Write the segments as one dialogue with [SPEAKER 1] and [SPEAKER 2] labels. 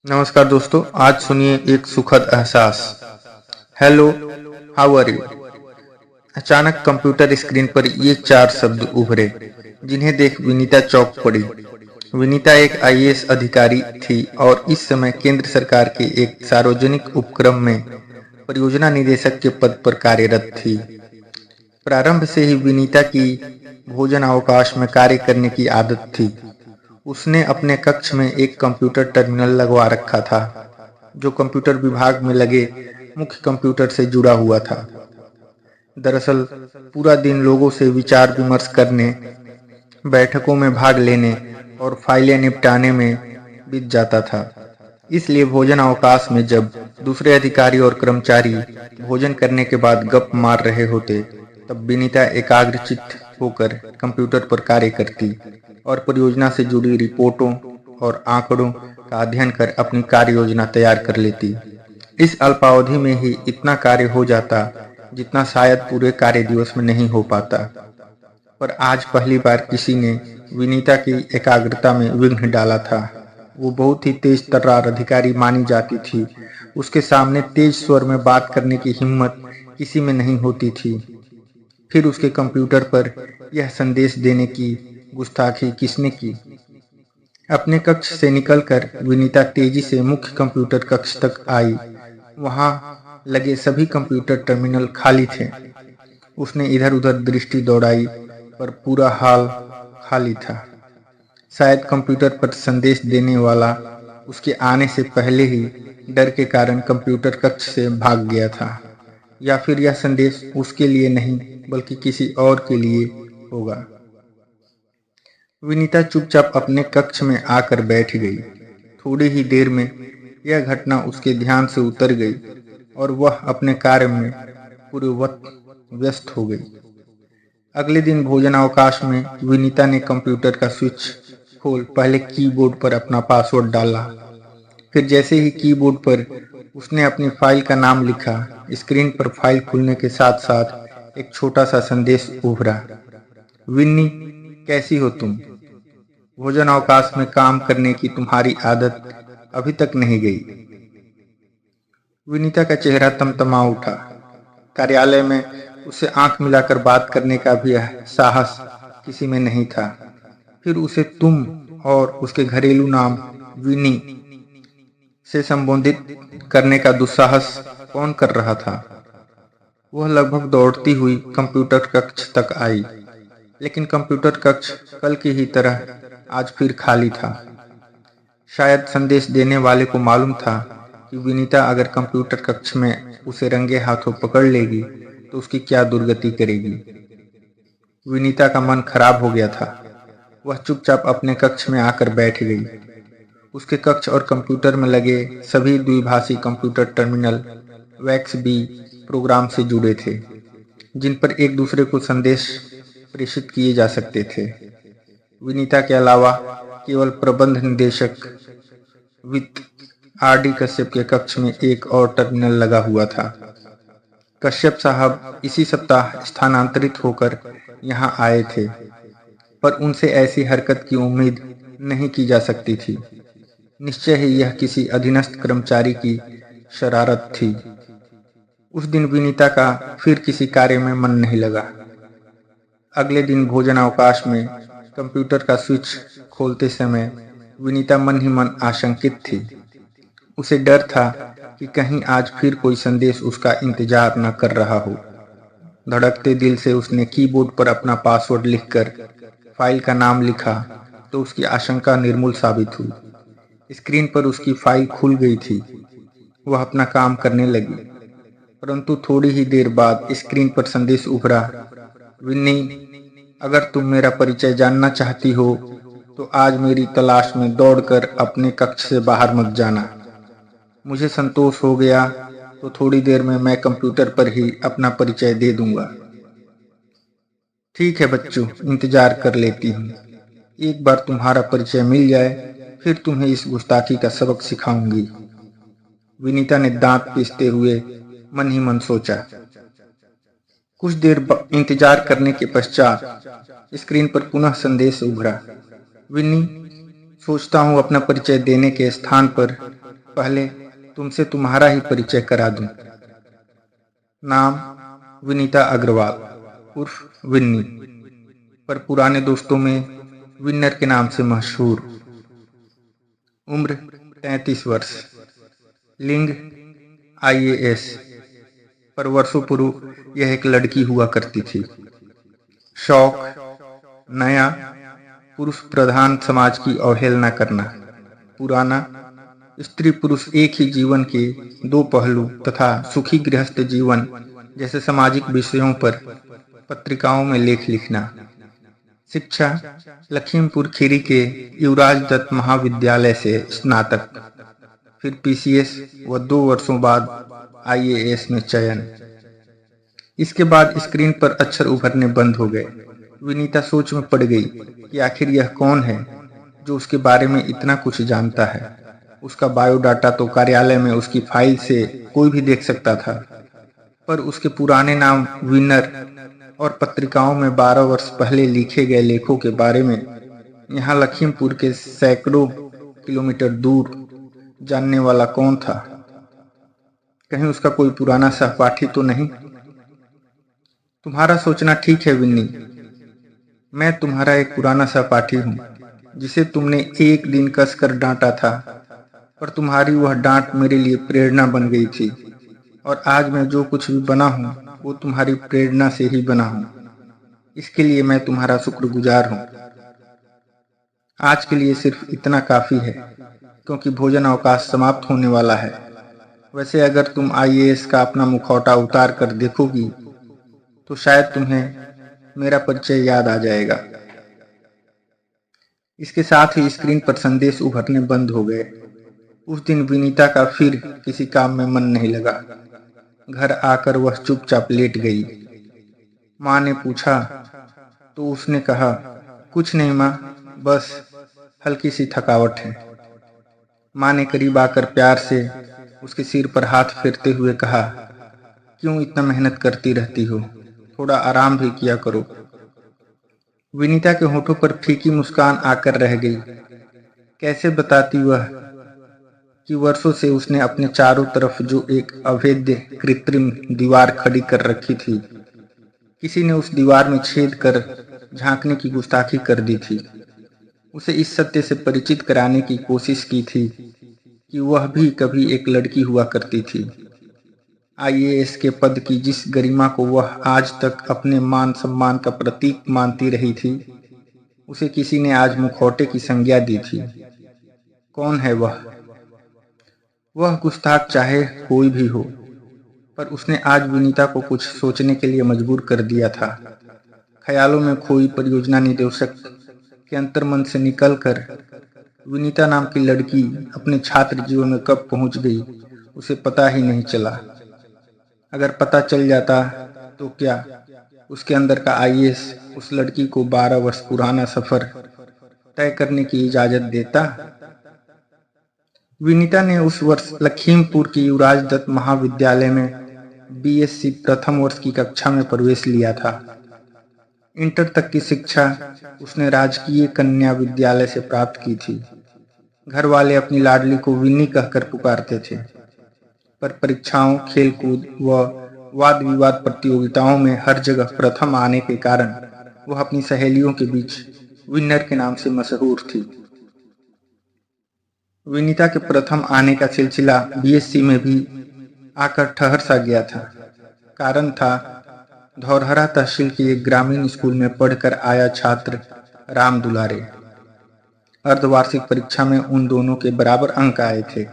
[SPEAKER 1] नमस्कार दोस्तों, आज सुनिए एक सुखद एहसास। Hello, how are you. अचानक कंप्यूटर स्क्रीन पर ये चार शब्द उभरे, जिन्हें देख विनीता चौंक पड़ी। विनीता एक आईएएस अधिकारी थी और इस समय केंद्र सरकार के एक सार्वजनिक उपक्रम में परियोजना निदेशक के पद पर कार्यरत थी। प्रारंभ से ही विनीता की भोजन अवकाश में कार्य करने की आदत थी। उसने अपने कक्ष में एक कंप्यूटर टर्मिनल लगवा रखा था, जो कंप्यूटर विभाग में लगे मुख्य कंप्यूटर से जुड़ा हुआ था। दरअसल पूरा दिन लोगों से विचार विमर्श करने, बैठकों में भाग लेने और फाइलें निपटाने में बीत जाता था। इसलिए भोजन अवकाश में जब दूसरे अधिकारी और कर्मचारी भोजन करने के बाद गप मार रहे होते, तब विनीता एकाग्रचित्त होकर कंप्यूटर पर कार्य करती और परियोजना से जुड़ी रिपोर्टों और आंकड़ों का अध्ययन कर अपनी कार्य योजना तैयार कर लेती। इस अल्पावधि में ही इतना कार्य हो जाता जितना शायद पूरे कार्य दिवस में नहीं हो पाता। पर आज पहली बार किसी ने विनीता की एकाग्रता में विघ्न डाला था। वो बहुत ही तेज तर्रार अधिकारी मानी जाती थी। उसके सामने तेज स्वर में बात करने की हिम्मत किसी में नहीं होती थी। फिर उसके कंप्यूटर पर यह संदेश देने की गुस्ताखी किसने की? अपने कक्ष से निकलकर विनीता तेजी से मुख्य कंप्यूटर कक्ष तक आई। वहां लगे सभी कंप्यूटर टर्मिनल खाली थे। उसने इधर उधर दृष्टि दौड़ाई, पर पूरा हॉल खाली था। शायद कंप्यूटर पर संदेश देने वाला उसके आने से पहले ही डर के कारण कंप्यूटर कक्ष से भाग गया था, या फिर यह संदेश उसके लिए नहीं बल्कि किसी और के लिए होगा। विनीता चुपचाप अपने कक्ष में आकर बैठ गई। थोड़ी ही देर में यह घटना उसके ध्यान से उतर गई और वह अपने कार्य में पूर्ववत व्यस्त हो गई। अगले दिन भोजन अवकाश में विनीता ने कंप्यूटर का स्विच खोल पहले कीबोर्ड पर अपना पासवर्ड डाला। फिर जैसे ही कीबोर्ड पर उसने अपनी फाइल का नाम लिखा, स्क्रीन पर फाइल खुलने के साथ साथ एक छोटा सा संदेश उभरा। विन्नी, कैसी हो तुम? भोजन अवकाश में काम करने की तुम्हारी आदत अभी तक नहीं गई। विनीता का चेहरा तमतमा उठा। कार्यालय में उसे आंख मिलाकर बात करने का भी साहस किसी में नहीं था। फिर उसे तुम और उसके घरेलू नाम विनी से संबोधित करने का दुस्साहस कौन कर रहा था? वह लगभग दौड़ती हुई कंप्यूटर कक्ष तक आई, लेकिन कंप्यूटर कक्ष कल की ही तरह आज फिर खाली था। शायद संदेश देने वाले को मालूम था कि विनीता अगर कंप्यूटर कक्ष में उसे रंगे हाथों पकड़ लेगी तो उसकी क्या दुर्गति करेगी। विनीता का मन खराब हो गया था। वह चुपचाप अपने कक्ष में आकर बैठ गई। उसके कक्ष और कंप्यूटर में लगे सभी द्विभाषी computer terminal VAX B program से जुड़े थे, जिन पर एक दूसरे को संदेश प्रेषित किए जा सकते थे। विनीता के अलावा केवल प्रबंध निदेशक वित्त आरडी कश्यप के कक्ष में एक और टर्मिनल लगा हुआ था। कश्यप साहब इसी सप्ताह स्थानांतरित होकर यहां आए थे, पर उनसे ऐसी हरकत की उम्मीद नहीं की जा सकती थी। निश्चय ही यह किसी अधीनस्थ कर्मचारी की शरारत थी। उस दिन विनीता का फिर किसी कार्य में मन नहीं लगा। अगले दिन भोजन अवकाश में कंप्यूटर का स्विच खोलते समय विनीता मन ही मन आशंकित थी। उसे डर था कि कहीं आज फिर कोई संदेश उसका इंतजार न कर रहा हो। धड़कते दिल से उसने कीबोर्ड पर अपना पासवर्ड लिखकर फाइल का नाम लिखा तो उसकी आशंका निर्मूल साबित हुई। स्क्रीन पर उसकी फाइल खुल गई थी। वह अपना काम करने लगी, परंतु थोड़ी ही देर बाद स्क्रीन पर संदेश उभरा। विन्नी, अगर तुम मेरा परिचय जानना चाहती हो तो आज मेरी तलाश में दौड़कर अपने कक्ष से बाहर मत जाना। मुझे संतोष हो गया तो थोड़ी देर में मैं कंप्यूटर पर ही अपना परिचय दे दूंगा। ठीक है बच्चों, इंतजार कर लेती हूँ। एक बार तुम्हारा परिचय मिल जाए फिर तुम्हें इस गुस्ताखी का सबक सिखाऊंगी। विनीता ने दांत पीसते हुए मन ही मन सोचा। कुछ देर इंतजार करने के पश्चात स्क्रीन पर पुनः संदेश उभरा। विन्नी, सोचता हूँ अपना परिचय देने के स्थान पर पहले तुमसे तुम्हारा ही परिचय करा दूं। नाम विनीता अग्रवाल उर्फ विन्नी, पर पुराने दोस्तों में विनर के नाम से मशहूर। उम्र 33 वर्ष। लिंग IAS, पर वर्षों पूर्व यह एक लड़की हुआ करती थी। शौक नया, पुरुष प्रधान समाज की अवहेलना करना। पुराना, स्त्री पुरुष एक ही जीवन के दो पहलू तथा सुखी गृहस्थ जीवन जैसे सामाजिक विषयों पर पत्रिकाओं में लेख लिखना। शिक्षा लखीमपुर खीरी के युवराज दत्त महाविद्यालय से स्नातक, फिर PCS व 2 वर्षों बाद IAS में चयन। इसके बाद स्क्रीन पर अक्षर उभरने बंद हो गए। विनीता सोच में पड़ गई कि आखिर यह कौन है जो उसके बारे में इतना कुछ जानता है। उसका बायोडाटा तो कार्यालय में उसकी फाइल से कोई भी देख सकता था, पर उसके पुराने नाम विनर और पत्रिकाओं में 12 वर्ष पहले लिखे गए लेखों के बारे में यहाँ लखीमपुर के सैकड़ों किलोमीटर दूर जानने वाला कौन था? कहीं उसका कोई पुराना सहपाठी तो नहीं? तुम्हारा सोचना ठीक है विन्नी, मैं तुम्हारा एक पुराना सहपाठी हूँ जिसे तुमने एक दिन कसकर डांटा था, पर तुम्हारी वह डांट मेरे लिए प्रेरणा बन गई थी और आज मैं जो कुछ भी बना हूँ वो तुम्हारी प्रेरणा से ही बना हूँ। इसके लिए मैं तुम्हारा शुक्रगुजार हूँ। आज के लिए सिर्फ इतना काफी है, क्योंकि भोजन अवकाश समाप्त होने वाला है। वैसे अगर तुम IAS का अपना मुखौटा उतार कर देखोगी तो शायद तुम्हें मेरा परिचय याद आ जाएगा। इसके साथ ही स्क्रीन पर संदेश उभरने बंद हो गए। उस दिन विनीता का फिर किसी काम में मन नहीं लगा। घर आकर वह चुपचाप लेट गई। माँ ने पूछा तो उसने कहा, कुछ नहीं माँ, बस हल्की सी थकावट है। माँ ने करीब आकर प्यार से उसके सिर पर हाथ फेरते हुए कहा, क्यों इतना मेहनत करती रहती हो, थोड़ा आराम भी किया करो। विनीता के होठों पर फीकी मुस्कान आकर रह गई। कैसे बताती वह कि वर्षों से उसने अपने चारों तरफ जो एक अभेद्य कृत्रिम दीवार खड़ी कर रखी थी, किसी ने उस दीवार में छेद कर झांकने की गुस्ताखी कर दी थी। उसे इस सत्य से परिचित कराने की कोशिश की थी कि वह भी कभी एक लड़की हुआ करती थी। IAS के पद की जिस गरिमा को वह आज तक अपने मान सम्मान का प्रतीक मानती रही थी, उसे किसी ने आज मुखौटे की संज्ञा दी थी। कौन है वह? वह गुस्ताख चाहे कोई भी हो, पर उसने आज विनीता को कुछ सोचने के लिए मजबूर कर दिया था। ख्यालों में खोई परियोजना निदेशक के अंतर्मन से निकलकर विनीता नाम की लड़की अपने छात्र जीवन में कब पहुंच गई, उसे पता ही नहीं चला। अगर पता चल जाता तो क्या उसके अंदर का IAS उस लड़की को 12 वर्ष पुराना सफर तय करने की इजाजत देता? विनीता ने उस वर्ष लखीमपुर की युवराज दत्त महाविद्यालय में BSc प्रथम वर्ष की कक्षा में प्रवेश लिया था। इंटर तक की शिक्षा उसने राजकीय कन्या विद्यालय से प्राप्त की थी। घर वाले अपनी लाडली को विन्नी कहकर पुकारते थे, पर परीक्षाओं, खेलकूद व वाद विवाद प्रतियोगिताओं में हर जगह प्रथम आने के कारण वह अपनी सहेलियों के बीच विनर के नाम से मशहूर थी। विनीता के प्रथम आने का सिलसिला BSc में भी आकर ठहर सा गया था। कारण था धौरहरा तहसील के एक ग्रामीण स्कूल में पढ़कर आया छात्र राम दुलारे। अर्धवार्षिक परीक्षा में उन दोनों के बराबर अंक आए थे।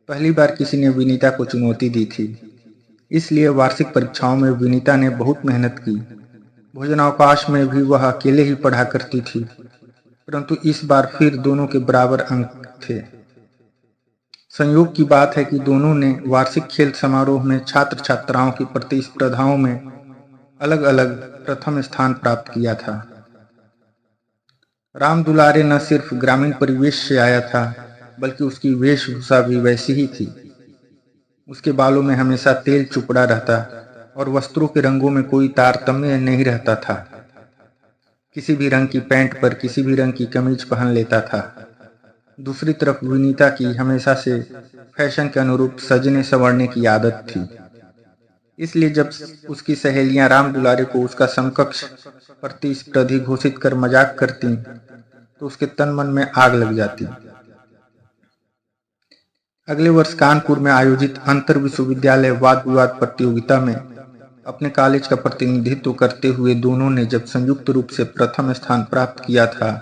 [SPEAKER 1] पहली बार किसी ने विनीता को चुनौती दी थी, इसलिए वार्षिक परीक्षाओं में विनीता ने बहुत मेहनत की। भोजनावकाश में भी वह अकेले ही पढ़ा करती थी, परंतु इस बार फिर दोनों के बराबर अंक थे। संयोग की बात है कि दोनों ने वार्षिक खेल समारोह में छात्र छात्राओं की प्रतिस्पर्धाओं में अलग अलग प्रथम स्थान प्राप्त किया था। राम दुलारे न सिर्फ ग्रामीण परिवेश से आया था, बल्कि उसकी वेशभूषा भी वैसी ही थी। उसके बालों में हमेशा तेल चुपड़ा रहता और वस्त्रों के रंगों में कोई तारतम्य नहीं रहता था। किसी भी रंग की पैंट पर किसी भी रंग की कमीज पहन लेता था। दूसरी तरफ विनीता की हमेशा से फैशन के अनुरूप सजने संवरने की आदत थी। इसलिए जब उसकी सहेलियां राम दुलारे को उसका समकक्ष प्रतिस्पर्धी घोषित कर मजाक करती तो उसके तन मन में आग लग जाती। अगले वर्ष कानपुर में आयोजित अंतर विश्वविद्यालय वाद विवाद प्रतियोगिता में अपने कॉलेज का प्रतिनिधित्व करते हुए दोनों ने जब संयुक्त रूप से प्रथम स्थान प्राप्त किया था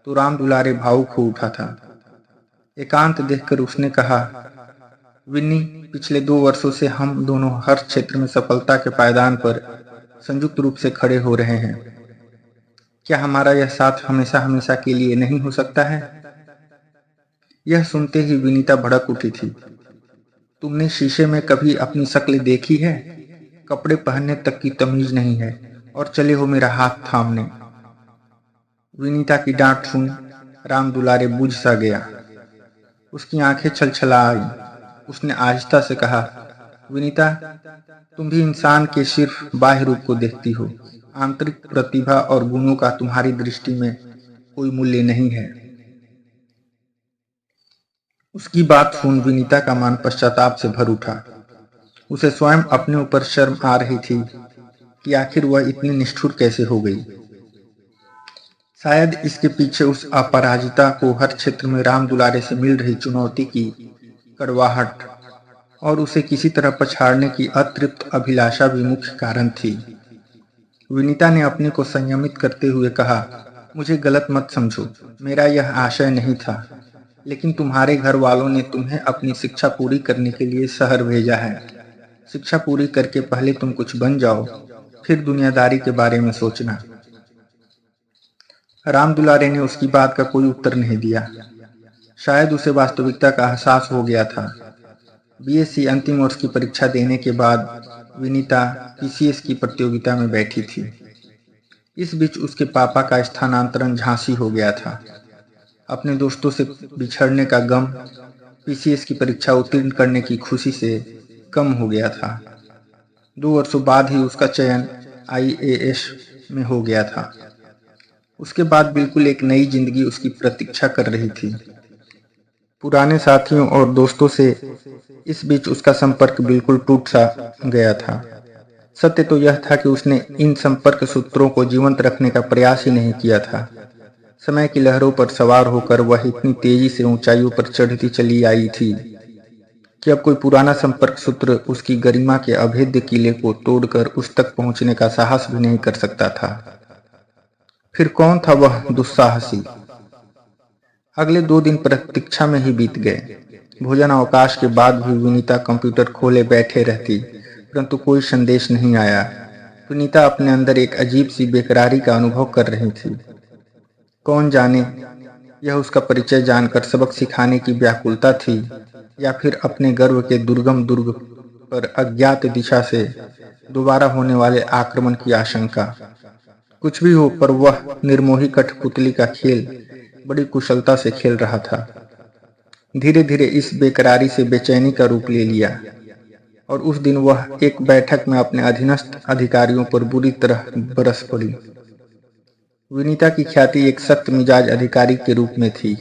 [SPEAKER 1] तो राम दुलारे भावुक हो उठा था। एकांत देखकर उसने कहा, विन्नी, पिछले 2 वर्षों से हम दोनों हर क्षेत्र में सफलता के पायदान पर संयुक्त रूप से खड़े हो रहे हैं। क्या हमारा यह साथ हमेशा हमेशा के लिए नहीं हो सकता है? यह सुनते ही विनीता भड़क उठी थी। तुमने शीशे में कभी अपनी शक्ल देखी है? कपड़े पहनने तक की तमीज नहीं है और चले हो मेरा हाथ थामने। विनीता की डांट सुन राम दुलारे बुझ सा गया। उसकी आंखें छलछला आई। उसने आहिस्ता से कहा, विनीता, तुम भी इंसान के सिर्फ बाह्य रूप को देखती हो। आंतरिक प्रतिभा और गुणों का तुम्हारी दृष्टि में कोई मूल्य नहीं है। उसकी बात सुन विनीता का मन पश्चाताप से भर उठा। उसे स्वयं अपने ऊपर शर्म आ रही थी कि आखिर वह इतनी निष्ठुर कैसे हो गई। शायद इसके पीछे उस अपराजिता को हर क्षेत्र में राम दुलारे से मिल रही चुनौती की कड़वाहट और उसे किसी तरह पछाड़ने की अतृप्त अभिलाषा भी मुख्य कारण थी। विनीता ने अपने को संयमित करते हुए कहा, मुझे गलत मत समझो, मेरा यह आशय नहीं था, लेकिन तुम्हारे घर वालों ने तुम्हें अपनी शिक्षा पूरी करने के लिए शहर भेजा है। शिक्षा पूरी करके पहले तुम कुछ बन जाओ, फिर दुनियादारी के बारे में सोचना। राम दुलारे ने उसकी बात का कोई उत्तर नहीं दिया। शायद उसे वास्तविकता का एहसास हो गया था। बीएससी अंतिम वर्ष की परीक्षा देने के बाद विनीता पीसीएस की प्रतियोगिता में बैठी थी। इस बीच उसके पापा का स्थानांतरण झांसी हो गया था। अपने दोस्तों से बिछड़ने का गम पीसीएस की परीक्षा उत्तीर्ण करने की खुशी से कम हो गया था। 2 वर्षों बाद ही उसका चयन आईएएस में हो गया था। उसके बाद बिल्कुल एक नई जिंदगी उसकी प्रतीक्षा कर रही थी। पुराने साथियों और दोस्तों से इस बीच उसका संपर्क बिल्कुल टूट सा गया था। सत्य तो यह था कि उसने इन संपर्क सूत्रों को जीवंत रखने का प्रयास ही नहीं किया था। समय की लहरों पर सवार होकर वह इतनी तेजी से ऊंचाइयों पर चढ़ती चली आई थी कि अब कोई पुराना संपर्क सूत्र उसकी गरिमा के अभेद्य किले को तोड़कर उस तक पहुंचने का साहस भी नहीं कर सकता था। फिर कौन था वह दुस्साहसी? अगले 2 दिन प्रतीक्षा में ही बीत गए। भोजन अवकाश के बाद भी विनीता कंप्यूटर खोले बैठे रहती, परंतु कोई संदेश नहीं आया। विनीता अपने अंदर एक अजीब सी बेकरारी का अनुभव कर रही थी। कौन जाने यह उसका परिचय जानकर सबक सिखाने की व्याकुलता थी या फिर अपने गर्व के दुर्गम दुर्ग पर अज्ञात दिशा से दोबारा होने वाले आक्रमण की आशंका। कुछ भी हो, पर वह निर्मोही कठपुतली का खेल बड़ी कुशलता से खेल रहा था। धीरे धीरे इस बेकरारी से बेचैनी का रूप ले लिया और उस दिन वह एक बैठक में अपने अधीनस्थ अधिकारियों पर बुरी तरह बरस पड़ी। विनीता की ख्याति एक सख्त मिजाज अधिकारी के रूप में थी,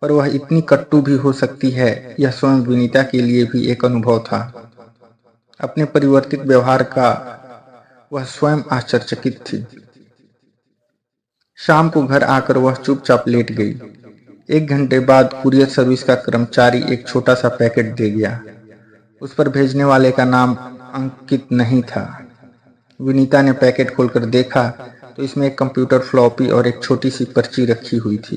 [SPEAKER 1] पर वह इतनी कट्टू भी हो सकती है, यह स्वयं विनीता के लिए भी एक अनुभव था। अपने परिवर्तित व्यवहार का वह स्वयं आश्चर्यचकित थी। शाम को घर आकर वह चुपचाप लेट गई। 1 घंटे बाद कुरियर सर्विस का कर्मचारी एक छोटा सा पैकेट दे गया। उस पर भेजने वाले का नाम अंकित नहीं था। विनीता ने पैकेट खोलकर देखा तो इसमें एक कंप्यूटर फ्लॉपी और एक छोटी सी पर्ची रखी हुई थी,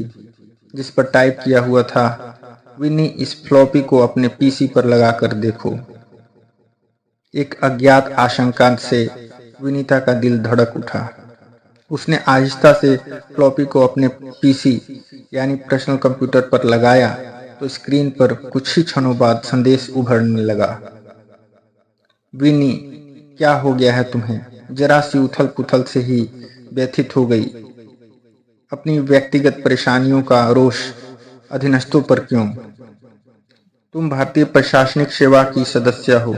[SPEAKER 1] जिस पर टाइप किया हुआ था, विनी, इस फ्लॉपी को अपने पीसी पर लगाकर देखो। एक अज्ञात आशंका से विनीता का दिल धड़क उठा। उसने आहिस्ता से फ्लॉपी को अपने पीसी यानी पर्सनल कंप्यूटर पर लगाया तो स्क्रीन पर कुछ ही क्षणों बाद संदेश उभरने लगा। विनी, क्या हो गया है तुम्हें? जरा सी उथल पुथल से ही व्यथित हो गई। अपनी व्यक्तिगत परेशानियों का रोष अधीनस्थों पर क्यों? तुम भारतीय प्रशासनिक सेवा की सदस्य हो,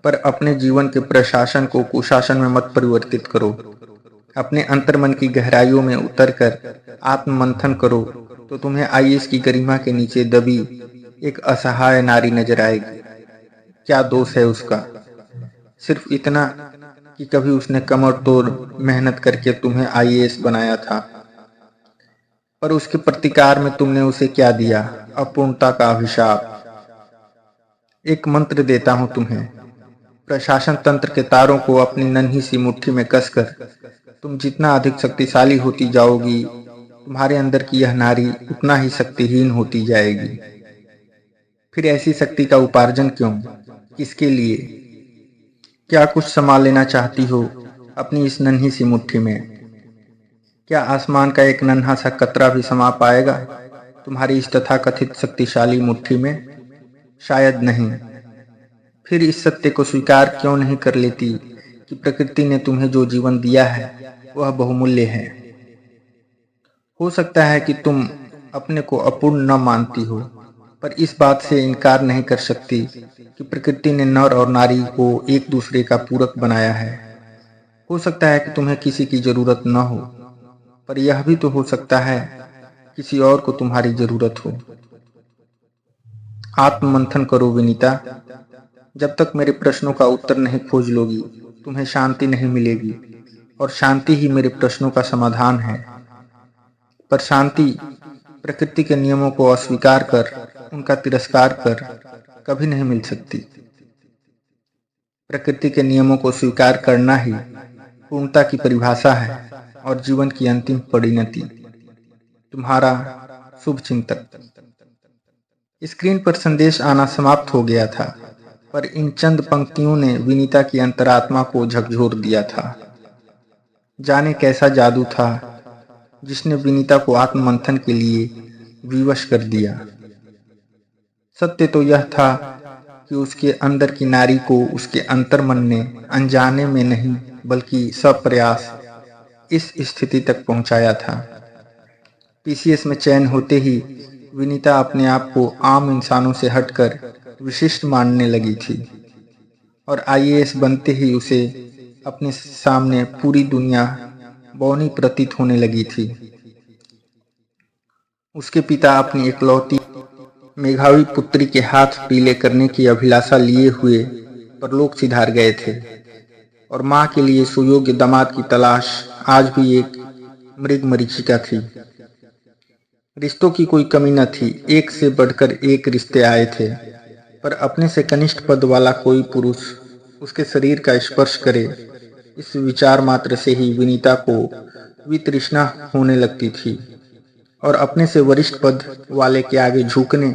[SPEAKER 1] पर अपने जीवन के प्रशासन को कुशासन में मत परिवर्तित करो। अपने अंतर्मन की गहराइयों में उतरकर आत्म मंथन करो तो तुम्हें आईएएस की गरिमा के नीचे दबी एक असहाय नारी नजर आएगी। क्या दोष है उसका? सिर्फ इतना कि कभी उसने कमर तोड़ मेहनत करके तुम्हें आईएएस बनाया था, पर उसके प्रतिकार में तुमने उसे क्या दिया? अपूर्णता का अभिशाप। एक मंत्र देता हूं तुम्हें, प्रशासन तंत्र के तारों को अपनी नन्ही सी मुट्ठी में कसकर तुम जितना अधिक शक्तिशाली होती जाओगी, तुम्हारे अंदर की यह नारी उतना ही शक्तिहीन होती जाएगी। फिर ऐसी शक्ति का उपार्जन क्यों? किसके लिए? क्या कुछ संभाल लेना चाहती हो अपनी इस नन्ही सी मुट्ठी में? क्या आसमान का एक नन्हा सा कतरा भी समा पाएगा तुम्हारी इस तथाकथित शक्तिशाली मुट्ठी में? शायद नहीं। फिर इस सत्य को स्वीकार क्यों नहीं कर लेती कि प्रकृति ने तुम्हें जो जीवन दिया है वह बहुमूल्य है। हो सकता है कि तुम अपने को अपूर्ण न मानती हो, पर इस बात से इनकार नहीं कर सकती कि प्रकृति ने नर और नारी को एक दूसरे का पूरक बनाया है। हो सकता है कि तुम्हें किसी की जरूरत न हो, पर यह भी तो हो सकता है किसी और को तुम्हारी जरूरत हो। आत्ममंथन करो विनीता। जब तक मेरे प्रश्नों का उत्तर नहीं खोज लोगी, तुम्हें शांति नहीं मिलेगी, और शांति ही मेरे प्रश्नों का समाधान है। पर शांति प्रकृति के नियमों को अस्वीकार कर, उनका तिरस्कार कर कभी नहीं मिल सकती। प्रकृति के नियमों को स्वीकार करना ही पूर्णता की परिभाषा है और जीवन की अंतिम परिणति। तुम्हारा शुभ चिंतक। स्क्रीन पर संदेश आना समाप्त हो गया था, पर इन चंद पंक्तियों ने विनीता की अंतरात्मा को झकझोर दिया था। जाने कैसा जादू था जिसने विनीता को आत्ममंथन के लिए विवश कर दिया। सत्य तो यह था कि उसके अंदर की नारी को उसके अंतर्मन ने अनजाने में नहीं बल्कि सप्रयास इस स्थिति तक पहुंचाया था। पीसीएस में चयन होते ही विनीता अपने आप को आम इंसानों से हटकर विशिष्ट मानने लगी थी, और आईएएस बनते ही उसे अपने सामने पूरी दुनिया बौनी प्रतीत होने लगी थी। उसके पिता अपनी इकलौती मेघावी पुत्री के हाथ पीले करने की अभिलाषा लिए हुए परलोक सिधार गए थे, और मां के लिए सुयोग्य दामाद की तलाश आज भी एक मृगमरीचिका थी। रिश्तों की कोई कमी न थी, एक से बढ़कर एक रिश्ते आए थे, पर अपने से कनिष्ठ पद वाला कोई पुरुष उसके शरीर का स्पर्श करे, इस विचार मात्र से ही विनीता को वितृष्णा होने लगती थी, और अपने से वरिष्ठ पद वाले के आगे झुकने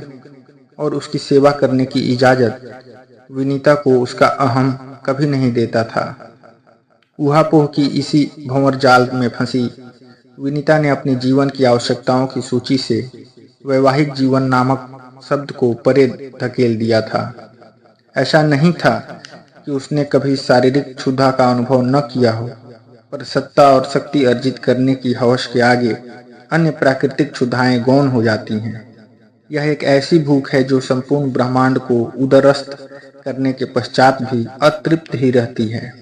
[SPEAKER 1] और उसकी सेवा करने की इजाजत विनीता को उसका अहम कभी नहीं देता था। ऊहापोह की इसी भंवर जाल में फंसी विनीता ने अपने जीवन की आवश्यकताओं की सूची से वैवाहिक जीवन नामक शब्द को परे धकेल दिया था। ऐसा नहीं था कि उसने कभी शारीरिक क्षुधा का अनुभव न किया हो, पर सत्ता और शक्ति अर्जित करने की हवस के आगे अन्य प्राकृतिक क्षुधाएं गौण हो जाती हैं। यह एक ऐसी भूख है जो संपूर्ण ब्रह्मांड को उदरस्त करने के पश्चात भी अतृप्त ही रहती है।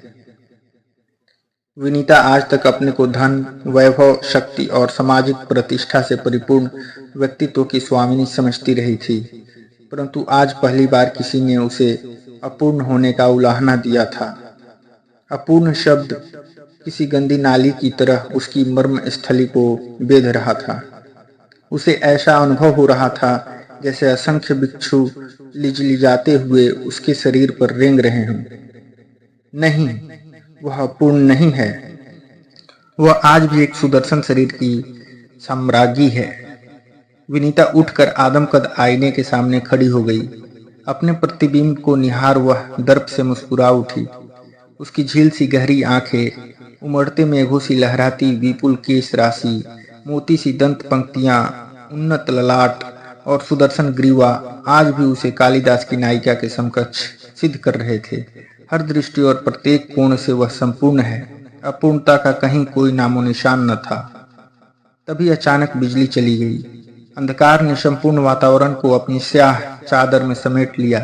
[SPEAKER 1] विनीता आज तक अपने को धन, वैभव, शक्ति और सामाजिक प्रतिष्ठा से परिपूर्ण व्यक्तित्व की स्वामिनी समझती रही थी, परंतु आज पहली बार किसी ने उसे अपूर्ण होने का उलाहना दिया था। अपूर्ण शब्द किसी गंदी नाली की तरह उसकी मर्म स्थली को बेध रहा था। उसे ऐसा अनुभव हो रहा था जैसे असंख्य बिच्छू लिजलिजाते हुए उसके शरीर पर रेंग रहे हों। नहीं, वह अपूर्ण नहीं है, वह आज भी एक सुदर्शन शरीर की साम्राज्ञी है। विनीता उठकर आदमकद आईने के सामने खड़ी हो गई। अपने प्रतिबिंब को निहार वह दर्प से मुस्कुरा उठी। उसकी झील सी गहरी आंखें, उमड़ते मेघों सी लहराती विपुल केश राशि, मोती सी दंत पंक्तियां, उन्नत ललाट और सुदर्शन ग्रीवा आज भी उसे कालिदास की नायिका के समकक्ष सिद्ध कर रहे थे। हर दृष्टि और प्रत्येक कोण से वह संपूर्ण है। अपूर्णता का कहीं कोई नामो निशान न था। तभी अचानक बिजली चली गई। अंधकार ने संपूर्ण वातावरण को अपनी स्याह चादर में समेट लिया।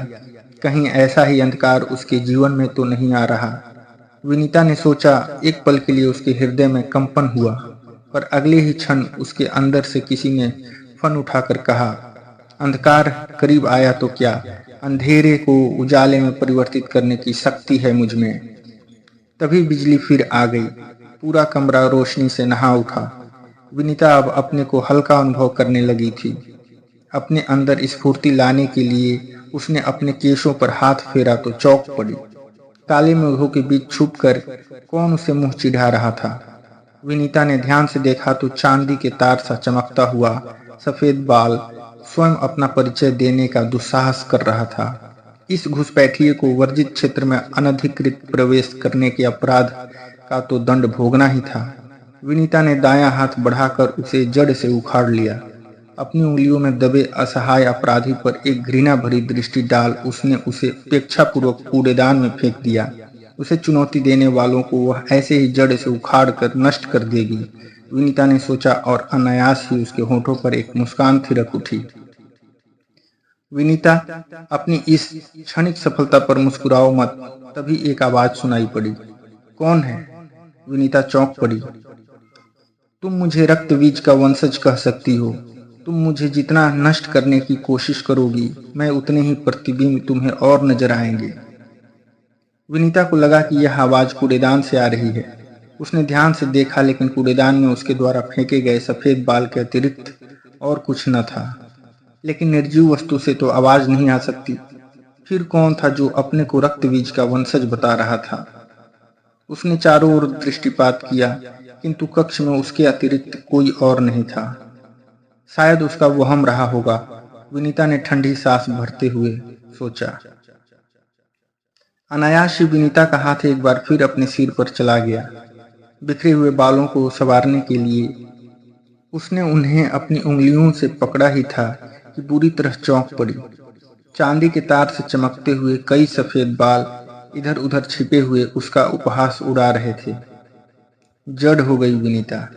[SPEAKER 1] कहीं ऐसा ही अंधकार उसके जीवन में तो नहीं आ रहा। विनीता ने सोचा। एक पल के लिए उसके हृदय में कंपन हुआ, पर अगले ही क्षण उसके अंदर से किसी ने फन उठाकर कहा, अंधकार करीब आया तो क्या, अंधेरे को उजाले में परिवर्तित करने की शक्ति है मुझ में। तभी बिजली फिर आ गई, पूरा कमरा रोशनी से नहा उठा। विनीता अब अपने को हल्का अनुभव करने लगी थी। अपने अंदर स्फूर्ति लाने के लिए उसने अपने केशों पर हाथ फेरा तो चौंक पड़ी। काले मेघों के बीच छुपकर कौन उसे मुंह चिढ़ा रहा था। विनीता ने ध्यान से देखा तो चांदी के तार सा चमकता हुआ सफेद बाल स्वयं अपना परिचय देने का दुस्साहस कर रहा था। इस घुसपैठिए को वर्जित क्षेत्र में अनधिकृत प्रवेश करने के अपराध का तो दंड भोगना ही था। विनीता ने दायां हाथ बढ़ाकर उसे जड़ से उखाड़ लिया। अपनी उंगलियों में दबे असहाय अपराधी पर एक घृणा भरी दृष्टि डाल उसने उसे उपेक्षापूर्वक कूड़ेदान में फेंक दिया। उसे चुनौती देने वालों को वह ऐसे ही जड़ से उखाड़ कर नष्ट कर देगी, विनीता ने सोचा और अनायास ही उसके होठों पर एक मुस्कान थिरक उठी। विनीता, अपनी इस क्षणिक सफलता पर मुस्कुराओ मत। तभी एक आवाज सुनाई पड़ी। कौन है? विनीता चौंक पड़ी। तुम मुझे रक्तबीज का वंशज कह सकती हो। तुम मुझे जितना नष्ट करने की कोशिश करोगी, मैं उतने ही प्रतिबिंब तुम्हें और नजर आएंगे। विनीता को लगा कि यह आवाज कूड़ेदान से आ रही है। उसने ध्यान से देखा, लेकिन कूड़ेदान में उसके द्वारा फेंके गए सफेद बाल के अतिरिक्त और कुछ न था। लेकिन निर्जीव वस्तु से तो आवाज नहीं आ सकती। फिर कौन था जो अपने को रक्तबीज का वंशज बता रहा था? उसने चारों ओर दृष्टिपात किया, किंतु कक्ष में उसके अतिरिक्त कोई और नहीं था। शायद उसका वहम रहा होगा, विनीता ने ठंडी सांस भरते हुए सोचा। अनायास ही विनीता का हाथ एक बार फिर अपने सिर पर चला गया। बिखरे हुए बालों को संवारने के लिए उसने उन्हें अपनी उंगलियों से पकड़ा ही था कि बुरी तरह चौंक पड़ी। चांदी के तार से चमकते हुए कई सफेद बाल इधर उधर छिपे हुए उसका उपहास उड़ा रहे थे। जड़ हो गई विनीता।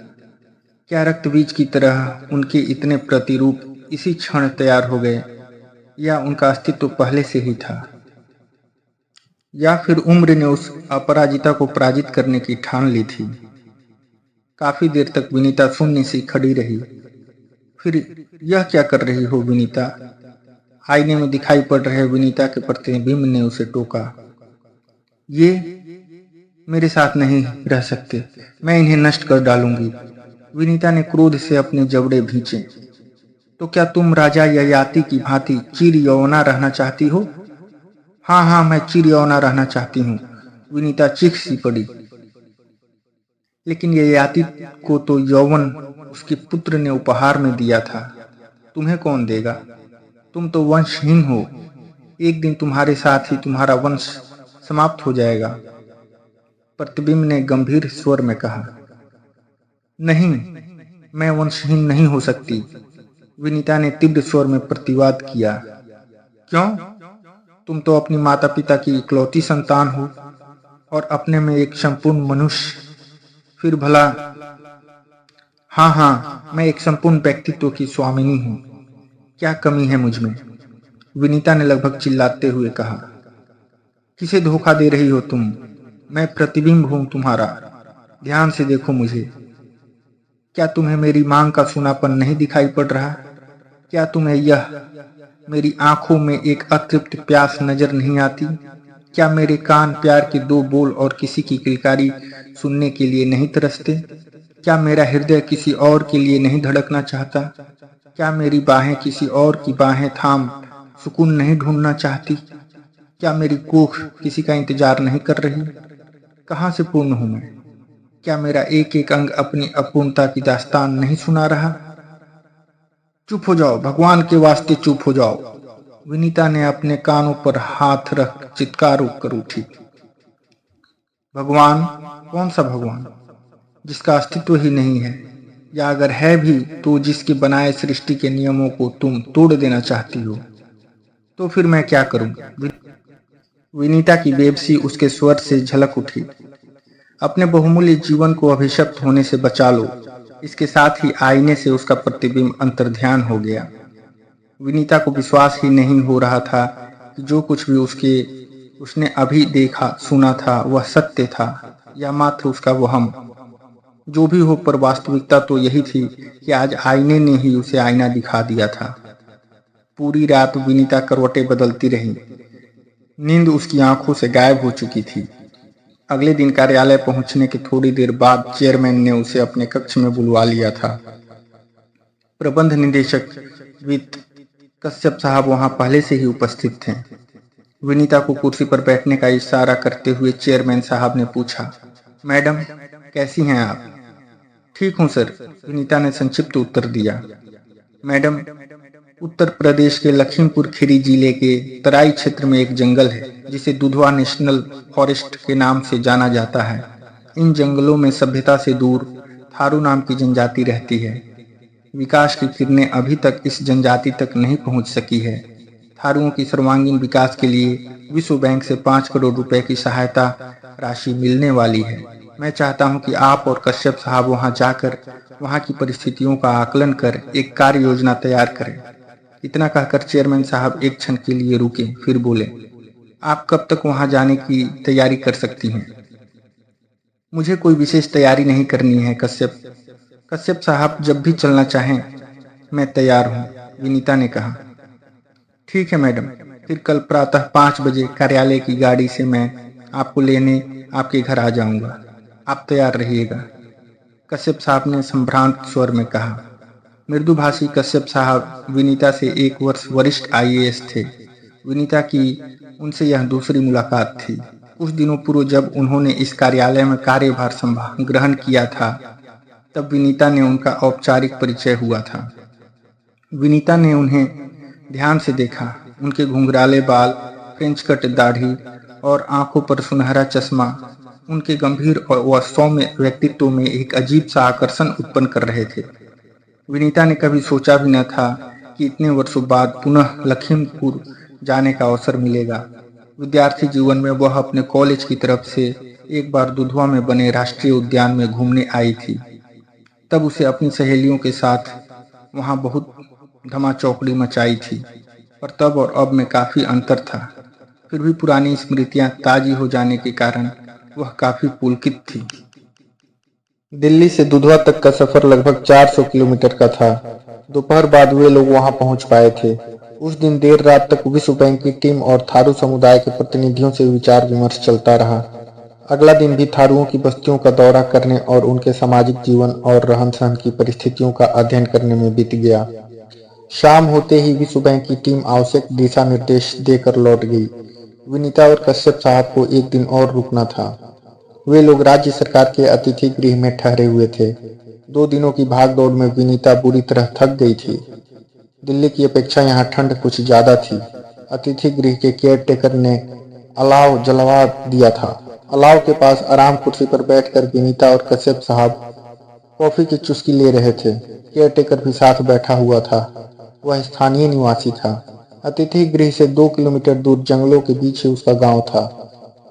[SPEAKER 1] क्या रक्तबीज की तरह उनके इतने प्रतिरूप इसी क्षण तैयार हो गए, या उनका अस्तित्व पहले से ही था? या फिर उम्र ने उस अपराजिता को पराजित करने की ठान ली थी? काफी देर तक विनीता शून्य सी खड़ी रही। फिर यह क्या कर रही हो विनीता? आईने में दिखाई पड़ रहे विनीता के प्रतिबिंब ने उसे टोका। ये मेरे साथ नहीं रह सकते, मैं इन्हें नष्ट कर डालूंगी। विनीता ने क्रोध से अपने जबड़े भींचे। तो क्या तुम राजा ययाति की भांति चिर यौवना रहना चाहती हो? हाँ हाँ, मैं चिर यौवना रहना चाहती हूँ, विनीता चीख सी पड़ी। लेकिन ययाति को तो यौवन उसके पुत्र ने उपहार में दिया था, तुम्हें कौन देगा? तुम तो वंशहीन हो। एक दिन तुम्हारे साथ ही तुम्हारा वंश समाप्त हो जाएगा, प्रतिबिंब ने गंभीर स्वर में कहा। नहीं, मैं वंशहीन नहीं हो सकती, विनीता ने तीव्र स्वर में प्रतिवाद किया। क्यों? तुम तो अपनी माता पिता की इकलौती संतान हो और अपने में एक संपूर्ण मनुष्य। फिर भला? हाँ हाँ, मैं एक संपूर्ण व्यक्तित्व की स्वामिनी हूँ। क्या कमी है मुझ में? विनीता ने लगभग चिल्लाते हुए कहा। किसे धोखा दे रही हो तुम? मैं प्रतिबिंब हूँ तुम्हारा, ध्यान से देखो मुझे। क्या तुम्हें मेरी मांग का सूनापन नहीं दिखाई पड़ रहा? क्या तुम्हें यह मेरी आंखों में एक अतृप्त प्यास नजर नहीं आती? क्या मेरे कान प्यार के दो बोल और किसी की किलकारी सुनने के लिए नहीं तरसते? क्या मेरा हृदय किसी और के लिए नहीं धड़कना चाहता? क्या मेरी बाहें किसी और की बाहें थाम सुकून नहीं ढूंढना चाहती? क्या मेरी कोख किसी का इंतजार नहीं कर रही? कहाँ से पूर्ण हूं मैं? क्या मेरा एक एक अंग अपनी अपूर्णता की दास्तान नहीं सुना रहा? चुप हो जाओ, भगवान के वास्ते चुप हो जाओ, विनीता ने अपने कानों पर हाथ रख चित्कार कर उठी। भगवान? कौन सा भगवान, जिसका अस्तित्व ही नहीं है, या अगर है भी तो जिसके बनाए सृष्टि के नियमों को तुम तोड़ देना चाहती हो? तो फिर मैं क्या करूं? विनीता की बेबसी उसके स्वर से झलक उठी। अपने बहुमूल्य जीवन को अभिशप्त होने से बचा लो। इसके साथ ही आईने से उसका प्रतिबिंब अंतर्ध्यान हो गया। विनीता को विश्वास ही नहीं हो रहा था कि जो कुछ भी उसने अभी देखा सुना था वह सत्य था या मात्र उसका वहम। जो भी हो, पर वास्तविकता तो यही थी कि आज आईने ने ही उसे आईना दिखा दिया था। पूरी रात विनीता करवटें बदलती रही। नींद उसकी आंखों से गायब हो चुकी थी। अगले दिन कार्यालय पहुंचने के थोड़ी देर बाद चेयरमैन ने उसे अपने कक्ष में बुलवा लिया था। प्रबंध निदेशक वित्त कश्यप साहब वहां पहले से ही उपस्थित थे। विनीता को कुर्सी पर बैठने का इशारा करते हुए चेयरमैन साहब ने पूछा, मैडम कैसी हैं आप? ठीक हूं सर, विनीता ने संक्षिप्त उत्तर दिया। मैडम, उत्तर प्रदेश के लखीमपुर खीरी जिले के तराई क्षेत्र में एक जंगल है जिसे दुधवा नेशनल फॉरेस्ट के नाम से जाना जाता है। इन जंगलों में सभ्यता से दूर थारू नाम की जनजाति रहती है। विकास की किरणें अभी तक इस जनजाति तक नहीं पहुंच सकी है। थारुओं की सर्वांगीण विकास के लिए विश्व बैंक से 5 करोड़ रुपए की सहायता राशि मिलने वाली है। मैं चाहता हूं कि आप और कश्यप साहब वहां जाकर वहां की परिस्थितियों का आकलन कर एक कार्य योजना तैयार करें। इतना कहकर चेयरमैन साहब एक क्षण के लिए रुके, फिर बोले, आप कब तक वहां जाने की तैयारी कर सकती हैं? मुझे कोई विशेष तैयारी नहीं करनी है कश्यप साहब जब भी चलना चाहें मैं तैयार हूं, विनीता ने कहा। ठीक है मैडम, फिर कल प्रातः 5 बजे कार्यालय की गाड़ी से मैं आपको लेने आपके घर आ जाऊंगा। आप तैयार रहिएगा, कश्यप साहब ने संभ्रांत स्वर में कहा। मृदुभाषी कश्यप साहब विनीता से 1 वर्ष वरिष्ठ आईएएस थे। विनीता की उनसे यह दूसरी मुलाकात थी। कुछ दिनों पूर्व जब उन्होंने इस कार्यालय में कार्यभार ग्रहण किया था, तब विनीता ने उनका औपचारिक परिचय हुआ था। विनीता ने उन्हें ध्यान से देखा। उनके घुंघराले बाल, फ्रेंच कट दाढ़ी और आंखों पर सुनहरा चश्मा उनके गंभीर और सौम्य व्यक्तित्व में एक अजीब सा आकर्षण उत्पन्न कर रहे थे। विनीता ने कभी सोचा भी न था कि इतने वर्षों बाद पुनः लखीमपुर जाने का अवसर मिलेगा। विद्यार्थी जीवन में वह अपने कॉलेज की तरफ से एक बार दुधवा में बने राष्ट्रीय उद्यान में घूमने आई थी। तब उसे अपनी सहेलियों के साथ वहां बहुत धमाचौकड़ी मचाई थी, पर तब और अब में काफी अंतर था। फिर भी पुरानी स्मृतियां ताजी हो जाने के कारण वह काफी पुलकित थी। दिल्ली से दुधवा तक का सफर लगभग 400 किलोमीटर का था। दोपहर बाद वे लोग वहां पहुंच पाए थे। उस दिन देर रात तक विश्व बैंक की टीम और थारू समुदाय के प्रतिनिधियों से विचार विमर्श चलता रहा। अगला दिन भी थारुओं की बस्तियों का दौरा करने और उनके सामाजिक जीवन और रहन सहन की परिस्थितियों का अध्ययन करने में बीत गया। शाम होते ही विश्व बैंक की टीम आवश्यक दिशा निर्देश देकर लौट गई। विनीता और कश्यप साहब को एक दिन और रुकना था। वे लोग राज्य सरकार के अतिथि गृह में ठहरे हुए थे। 2 दिनों की भागदौड़ में विनीता बुरी तरह थक गई थी। दिल्ली की अपेक्षा यहाँ ठंड कुछ ज्यादा थी। अतिथि गृह के केयर टेकर ने अलाव जलवा दिया था। अलाव के पास आराम कुर्सी पर बैठकर विनीता और कश्यप साहब कॉफी की चुस्की ले रहे थे। केयर टेकर भी साथ बैठा हुआ था। वह स्थानीय निवासी था। अतिथि गृह से 2 किलोमीटर दूर जंगलों के बीच ही उसका गांव था।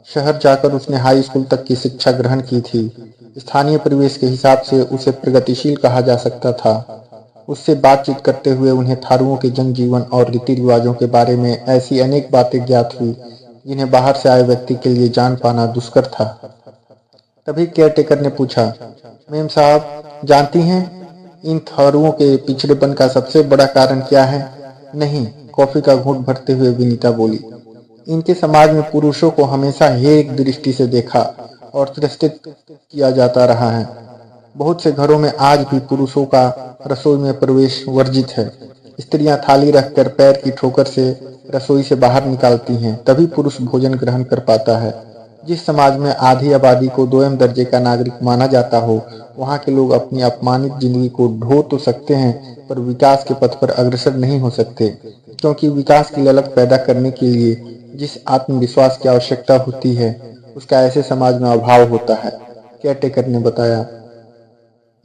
[SPEAKER 1] शहर जाकर उसने हाई स्कूल तक की शिक्षा ग्रहण की थी। स्थानीय परिवेश के हिसाब से उसे प्रगतिशील कहा जा सकता था। उससे बातचीत करते हुए उन्हें थारुओं के जनजीवन और रीति रिवाजों के बारे में ऐसी अनेक बातें ज्ञात हुई जिन्हें बाहर से आए व्यक्ति के लिए जान पाना दुष्कर था। तभी केयरटेकर ने पूछा, मेम साहब जानती हैं इन थारुओं के पिछड़ेपन का सबसे बड़ा कारण क्या है? नहीं, कॉफी का घूंट भरते हुए विनीता बोली, इनके समाज में पुरुषों को हमेशा हेय दृष्टि से देखा और तिरस्कृत किया जाता रहा है। बहुत से घरों में आज भी पुरुषों का रसोई में प्रवेश वर्जित है। स्त्रियां थाली रखकर पैर की ठोकर से रसोई से बाहर निकालती हैं, तभी पुरुष भोजन ग्रहण कर पाता है। जिस समाज में आधी आबादी को 2म दर्जे का नागरिक माना जाता हो, वहां के लोग अपनी अपमानित जिंदगी को ढो तो सकते हैं, पर विकास के पथ पर अग्रसर नहीं हो सकते, क्योंकि विकास की ललक पैदा करने के लिए जिस आत्मविश्वास की आवश्यकता होती है, उसका ऐसे समाज में अभाव होता है, केयरटेकर ने बताया।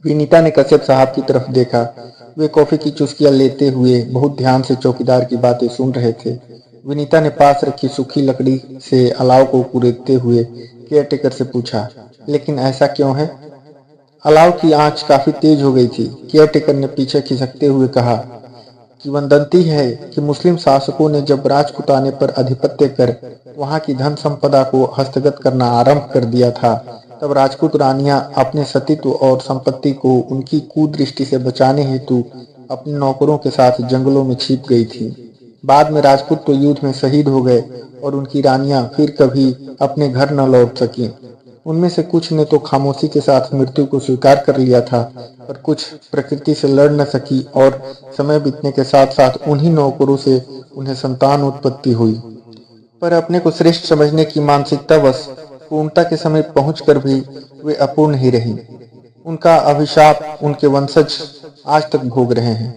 [SPEAKER 1] विनीता ने कश्यप साहब की तरफ देखा। वे कॉफी की चुस्कियां लेते हुए बहुत ध्यान से चौकीदार की बातें सुन रहे थे। विनीता ने पास रखी सूखी लकड़ी से अलाव को कुरेदते हुए केयरटेकर से पूछा, लेकिन ऐसा क्यों है? अलाव की आंच काफी तेज हो गई थी। केयरटेकर ने पीछे खिसकते हुए कहा, किंवदंती है कि मुस्लिम शासकों ने जब राजपुताने पर आधिपत्य कर वहां की धन संपदा को हस्तगत करना आरंभ कर दिया था, तब राजपूत रानियां अपने सतीत्व और संपत्ति को उनकी कुदृष्टि से बचाने हेतु अपने नौकरों के साथ जंगलों में छिप गई थी। बाद में राजपूत तो युद्ध में शहीद हो गए और उनकी रानियां फिर कभी अपने घर न लौट सकी। उनमें से कुछ ने तो खामोशी के साथ मृत्यु को स्वीकार कर लिया था, पर कुछ प्रकृति से लड़ न सकी और समय बीतने के साथ साथ उन्हीं नौकरों से उन्हें संतान उत्पत्ति हुई। पर अपने को श्रेष्ठ समझने की मानसिकतावश पूर्णता के समीप पहुंचकर भी वे अपूर्ण ही रही। उनका अभिशाप उनके वंशज आज तक भोग रहे हैं।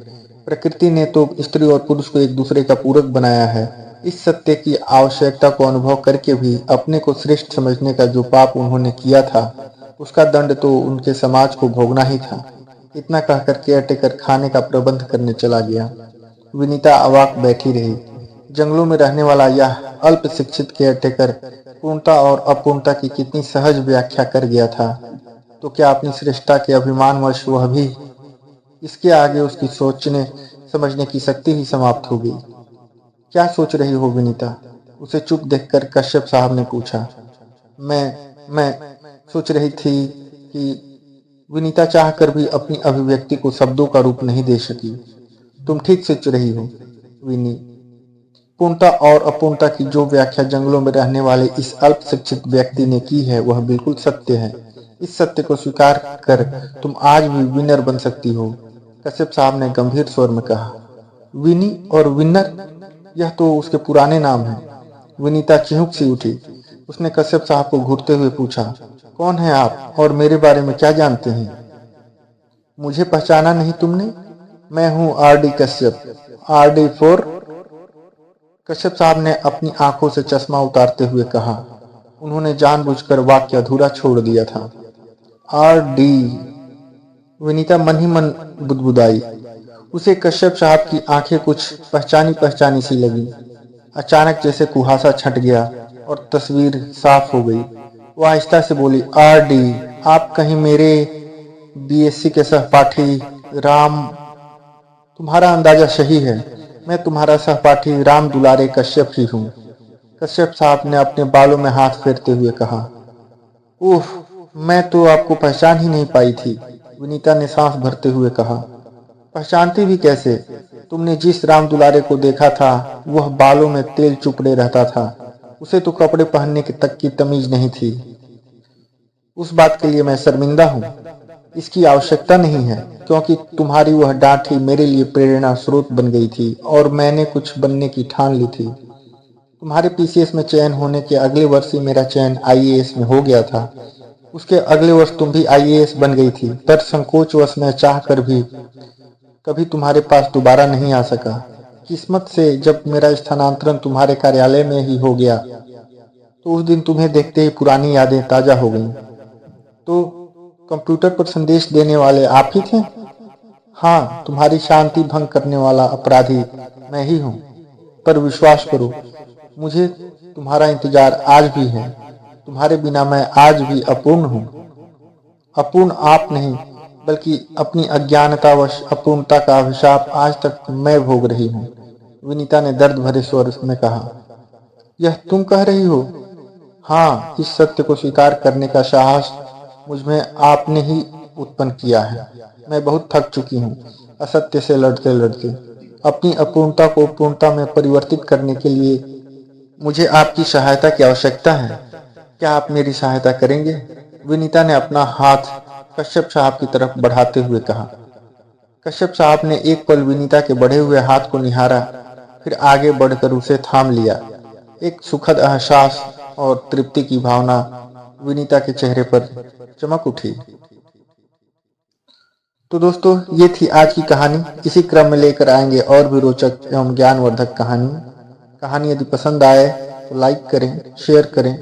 [SPEAKER 1] प्रकृति ने तो स्त्री और पुरुष को एक दूसरे का पूरक बनाया है। इस सत्य की आवश्यकता को अनुभव करके भी अपने को श्रेष्ठ समझने का जो पाप उन्होंने किया था, उसका दंड तो उनके समाज को भोगना ही था। इतना कहकर केयरटेकर खाने का प्रबंध करने चला गया। विनीता अवाक बैठी रही। जंगलों में रहने वाला यह अल्प शिक्षित केयरटेकर पूर्णता और अपूर्णता की कितनी सहज व्याख्या कर गया था, तो क्या अपनी श्रेष्ठता के अभिमानवश वह भी? इसके आगे उसकी सोचने समझने की शक्ति ही समाप्त हो गई। क्या सोच रही हो विनीता? उसे चुप देखकर कश्यप साहब ने पूछा। मैं सोच रही थी कि विनीता चाहकर भी अपनी अभिव्यक्ति को शब्दों का रूप नहीं दे सकी। तुम ठीक सोच रही हो विनी। पूर्णता और अपूर्णता की जो व्याख्या जंगलों में रहने वाले इस अल्प शिक्षित व्यक्ति ने की है, वह बिल्कुल सत्य है। इस सत्य को स्वीकार कर तुम आज भी विनर बन सकती हो, कश्यप साहब ने गंभीर स्वर में कहा। विनी और विनर, यह तो उसके पुराने नाम हैं। विनीता चिहुक सी उठी। उसने कश्यप साहब को घूरते हुए पूछा, कौन है आप और मेरे बारे में क्या जानते हैं? मुझे पहचाना नहीं तुमने? मैं हूँ RD. Kashyap. RD. Four? Kashyap साहब ने अपनी आंखों से चश्मा उतारते हुए कहा। उन्होंने जानबूझकर वाक्य अधूरा छोड़ दिया था। आर.डी. विनीता मन ही मन बुदबुदाई। उसे कश्यप साहब की आंखें कुछ पहचानी पहचानी सी लगी। अचानक जैसे कुहासा छट गया और तस्वीर साफ हो गई। वह आहिस्ता से बोली, आर.डी. आप कहीं मेरे बीएससी के सहपाठी राम? तुम्हारा अंदाजा सही है, मैं तुम्हारा सहपाठी राम दुलारे कश्यप ही हूँ, कश्यप साहब ने अपने बालों में हाथ फेरते हुए कहा। उफ, मैं तो आपको पहचान ही नहीं पाई थी, विनीता ने सांस भरते हुए कहा। पहचानती भी कैसे? तुमने जिस राम दुलारे को देखा था, वह बालों में तेल चुपड़े रहता था। उसे तो कपड़े पहनने की तक की तमीज नहीं थी। उस बात के लिए मैं शर्मिंदा हूँ। इसकी आवश्यकता नहीं है, क्योंकि तुम्हारी वह डांट ही मेरे लिए प्रेरणा स्रोत बन गई थी और मैंने कुछ बनने की ठान ली थी। तुम्हारे पीसीएस में चयन होने के अगले वर्ष ही मेरा चयन आईएएस में हो गया था। उसके अगले वर्ष तुम भी आईएएस बन गई थी। तर संकोचवश मैं चाह कर भी कभी तुम्हारे पास दोबारा नहीं आ सका। किस्मत से जब मेरा स्थानांतरण तुम्हारे कार्यालय में ही हो गया, तो उस दिन तुम्हें देखते ही पुरानी यादें ताजा हो गईं। तो कंप्यूटर पर संदेश देने वाले आप ही थे? हाँ, तुम्हारी शांति भंग करने वाला अपराधी मैं ही हूँ। पर विश्वास करो, मुझे तुम्हारा इंतजार आज भी है। तुम्हारे बिना मैं आज भी अपूर्ण हूँ। अपूर्ण आप नहीं, बल्कि अपनी अज्ञानतावश अपूर्णता का अभिशाप आज तक मैं भोग रही हूँ, विनीता ने दर्द भरे स्वर में कहा। यह तुम कह रही हो? हाँ, इस सत्य को स्वीकार करने का साहस मुझमें आपने ही उत्पन्न किया है। मैं बहुत थक चुकी हूँ असत्य से लड़ते लड़ते। अपनी अपूर्णता को पूर्णता में परिवर्तित करने के लिए मुझे आपकी सहायता की आवश्यकता है। क्या आप मेरी सहायता करेंगे? विनीता ने अपना हाथ कश्यप साहब की तरफ बढ़ाते हुए कहा। कश्यप साहब ने एक पल विनीता के बढ़े हुए हाथ को निहारा, फिर आगे बढ़कर उसे थाम लिया। एक सुखद एहसास और तृप्ति की भावना विनीता के चेहरे पर चमक उठी। तो दोस्तों, ये थी आज की कहानी। इसी क्रम में लेकर आएंगे और भी रोचक एवं ज्ञानवर्धक कहानी यदि पसंद आए तो लाइक करें, शेयर करें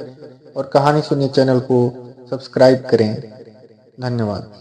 [SPEAKER 1] और कहानी सुनिए चैनल को सब्सक्राइब करें। धन्यवाद।